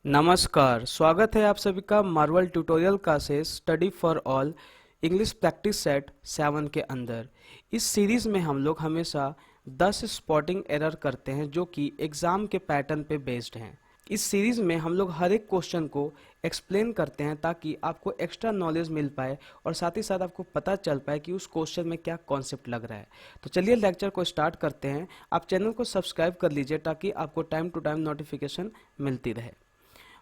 नमस्कार, स्वागत है आप सभी का Marvel tutorial classes study for all English practice set 7 के अंदर। इस सीरीज में हम लोग हमेशा 10 स्पॉटिंग एरर करते हैं जो कि एग्जाम के पैटर्न पे बेस्ड हैं। इस सीरीज में हम लोग हर एक क्वेश्चन को एक्सप्लेन करते हैं ताकि आपको एक्स्ट्रा नॉलेज मिल पाए और साथ ही साथ आपको पता चल पाए कि उस क्वेश्चन में क्या कॉन्सेप्ट लग रहा है। तो चलिए लेक्चर को स्टार्ट करते हैं। आप चैनल को सब्सक्राइब कर लीजिए ताकि आपको टाइम टू टाइम नोटिफिकेशन मिलती रहे।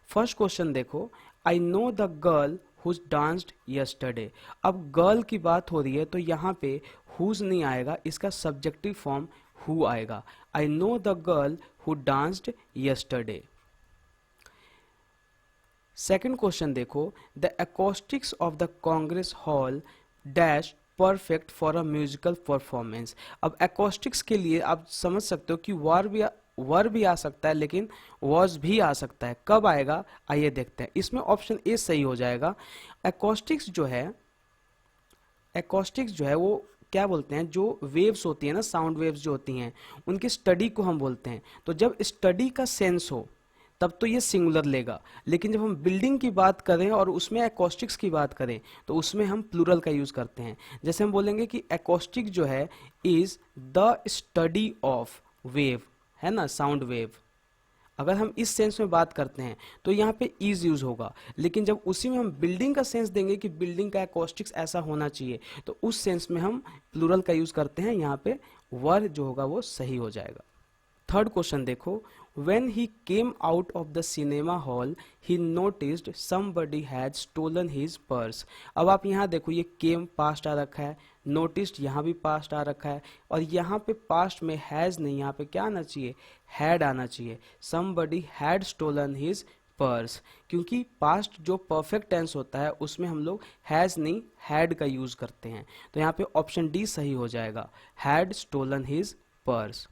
फर्स्ट क्वेश्चन देखो, I know the girl whose danced yesterday. अब गर्ल की बात हो रही है तो यहाँ पे हुज नहीं आएगा, इसका सब्जेक्टिव फॉर्म हु आएगा। I know the girl who danced yesterday. Second question देखो, the acoustics of the congress hall dash perfect for a musical performance. अब एकॉस्टिक्स के लिए आप समझ सकते हो कि वर भी आ सकता है लेकिन वॉज भी आ सकता है। कब आएगा आइए देखते हैं। इसमें ऑप्शन ए सही हो जाएगा। एकॉस्टिक्स जो है वो क्या बोलते हैं, जो वेव्स होती है ना, साउंड वेव्स जो होती हैं उनकी स्टडी को हम बोलते हैं। तो जब स्टडी का सेंस हो तब तो ये सिंगुलर लेगा, लेकिन जब हम बिल्डिंग की बात करें और उसमें एकॉस्टिक्स की बात करें तो उसमें हम प्लूरल का यूज करते हैं। जैसे हम बोलेंगे कि एकॉस्टिक जो है is the study of wave, है ना, साउंड वेव। अगर हम इस सेंस में बात करते हैं तो यहाँ पे इज यूज होगा, लेकिन जब उसी में हम बिल्डिंग का सेंस देंगे कि बिल्डिंग का एकॉस्टिक्स ऐसा होना चाहिए तो उस सेंस में हम प्लूरल का यूज करते हैं। यहाँ पे वर जो होगा वो सही हो जाएगा। थर्ड क्वेश्चन देखो, when he came out of the cinema hall he noticed somebody had stolen his purse। अब आप यहाँ देखो, ये came पास्ट आ रखा है, noticed यहाँ भी पास्ट आ रखा है, और यहाँ पे पास्ट में हैज नहीं, यहाँ पे क्या आना चाहिए, had आना चाहिए। somebody had stolen his purse, क्योंकि पास्ट जो परफेक्ट टेंस होता है उसमें हम लोग हैज नहीं हैड का यूज करते हैं। तो यहाँ पे ऑप्शन डी सही हो जाएगा, had stolen his purse.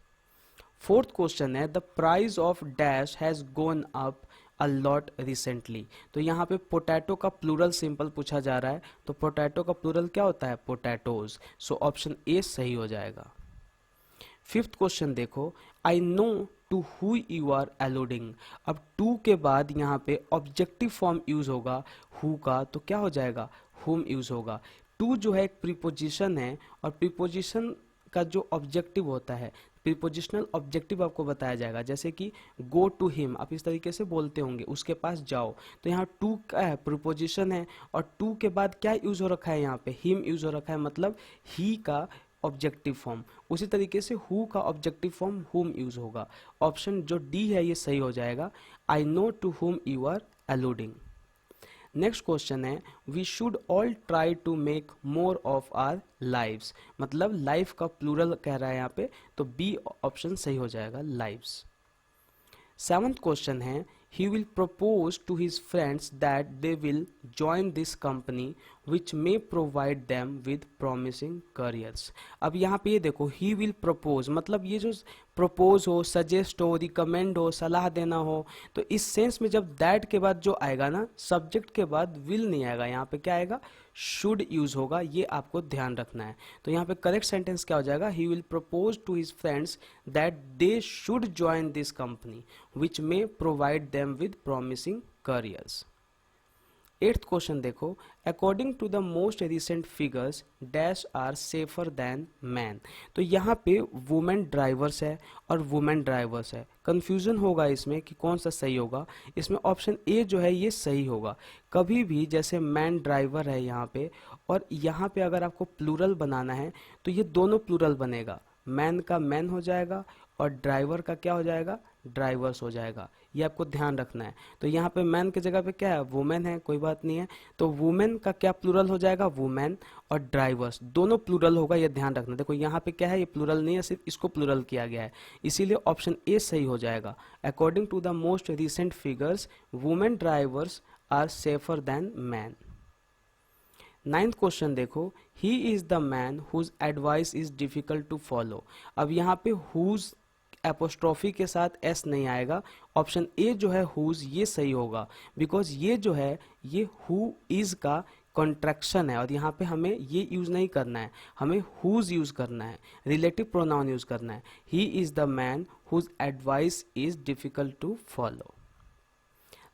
Fourth question है, the price of dash has gone up a lot recently. तो यहाँ पे पोटैटो का प्लूरल सिंपल पूछा जा रहा है, तो पोटैटो का प्लूरल क्या होता है, पोटैटोज। सो ऑप्शन ए सही हो जाएगा। फिफ्थ क्वेश्चन देखो, I know to who you are alluding. अब टू के बाद यहाँ पे ऑब्जेक्टिव फॉर्म यूज होगा हु का, तो क्या हो जाएगा, हुम यूज होगा। टू जो है एक प्रीपोजिशन है, और प्रीपोजिशन का जो ऑब्जेक्टिव होता है, प्रीपोजिशनल ऑब्जेक्टिव आपको बताया जाएगा। जैसे कि गो टू हिम, आप इस तरीके से बोलते होंगे, उसके पास जाओ। तो यहाँ टू क्या है, प्रीपोजिशन है, और टू के बाद क्या यूज हो रखा है, यहाँ पे हिम यूज हो रखा है, मतलब ही का ऑब्जेक्टिव फॉर्म। उसी तरीके से हु का ऑब्जेक्टिव फॉर्म हुम यूज होगा। ऑप्शन जो डी है ये सही हो जाएगा, I know to whom you are alluding. Next question है, we should all try to make more of our lives. मतलब लाइफ का प्लूरल कह रहा है यहाँ पे, तो बी ऑप्शन सही हो जाएगा, लाइव्स। सेवंथ क्वेश्चन है, he will propose to his friends that they will join this company which may provide them with promising careers। अब यहाँ पे ये देखो, he will propose मतलब ये जो propose हो, suggest हो, recommend हो, सलाह देना हो, तो इस सेंस में जब that के बाद जो आएगा ना, subject के बाद will नहीं आएगा, यहाँ पे क्या आएगा, should यूज होगा। ये आपको ध्यान रखना है। तो यहाँ पे करेक्ट सेंटेंस क्या हो जाएगा, he will propose to his friends that they should join this company which may provide them with promising careers। Eighth question देखो, according to the most recent figures dash are safer than men. तो यहाँ पे women drivers है और women drivers है, confusion होगा इसमें कि कौन सा सही होगा। इसमें ऑप्शन ए जो है ये सही होगा। कभी भी जैसे मैन ड्राइवर है यहाँ पे, और यहाँ पे अगर आपको प्लूरल बनाना है तो ये दोनों प्लूरल बनेगा, मैन का मैन हो जाएगा और ड्राइवर का क्या हो जाएगा, ड्राइवर्स हो जाएगा। ये आपको ध्यान रखना है। तो यहाँ पे मैन की जगह पे क्या है, वुमेन है, कोई बात नहीं है। तो वुमेन का क्या प्लूरल हो जाएगा, वुमेन, और ड्राइवर्स दोनों प्लूरल होगा, ये ध्यान रखना। देखो यहाँ पे क्या है, ये प्लूरल नहीं है, सिर्फ इसको प्लूरल किया गया है, इसीलिए ऑप्शन ए सही हो जाएगा। According to the most recent figures women drivers are safer than men. Ninth question देखो, he is the man whose advice is difficult to follow. अब यहाँ पे हुज एपोस्ट्रॉफी के साथ एस नहीं आएगा। ऑप्शन ए जो है हुज ये सही होगा, बिकॉज ये जो है ये हु इज का कॉन्ट्रैक्शन है, और यहाँ पे हमें ये यूज नहीं करना है, हमें हुज यूज करना है, रिलेटिव प्रोनाउन यूज करना है। ही is the man whose advice is difficult to follow.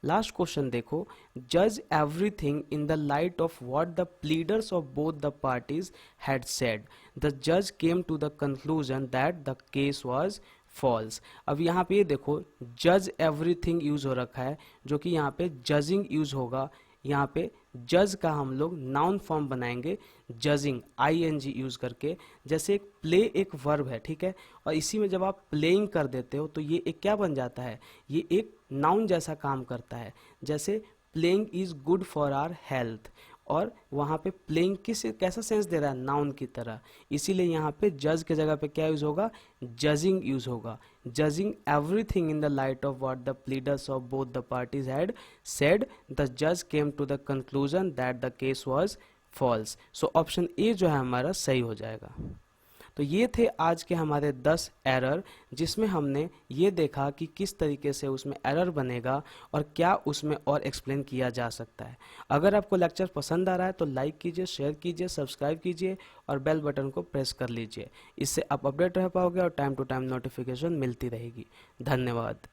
Last question देखो, जज everything in the light of what the pleaders of both the parties had said, the जज came to the conclusion that the case was false. अब यहाँ पे ये देखो जज everything use हो रखा है, जो कि यहाँ पे जजिंग यूज होगा। यहाँ पे जज का हम लोग नाउन फॉर्म बनाएंगे जजिंग, आईएनजी यूज करके। जैसे एक प्ले एक वर्ब है, ठीक है, और इसी में जब आप प्लेइंग कर देते हो तो ये एक क्या बन जाता है, ये एक नाउन जैसा काम करता है। जैसे playing is good for our health, और वहाँ पे प्लेइंग किस कैसा सेंस दे रहा है, नाउन की तरह। इसीलिए यहाँ पे जज के जगह पे क्या यूज होगा, जजिंग यूज होगा। Judging everything in the light of what the pleaders of both the parties had said, the जज came to the conclusion that the case was false. So option A जो है हमारा सही हो जाएगा। तो ये थे आज के हमारे 10 एरर, जिसमें हमने ये देखा कि किस तरीके से उसमें एरर बनेगा और क्या उसमें और एक्सप्लेन किया जा सकता है। अगर आपको लेक्चर पसंद आ रहा है तो लाइक कीजिए, शेयर कीजिए, सब्सक्राइब कीजिए और बेल बटन को प्रेस कर लीजिए। इससे आप अपडेट रह पाओगे और टाइम टू टाइम नोटिफिकेशन मिलती रहेगी। धन्यवाद।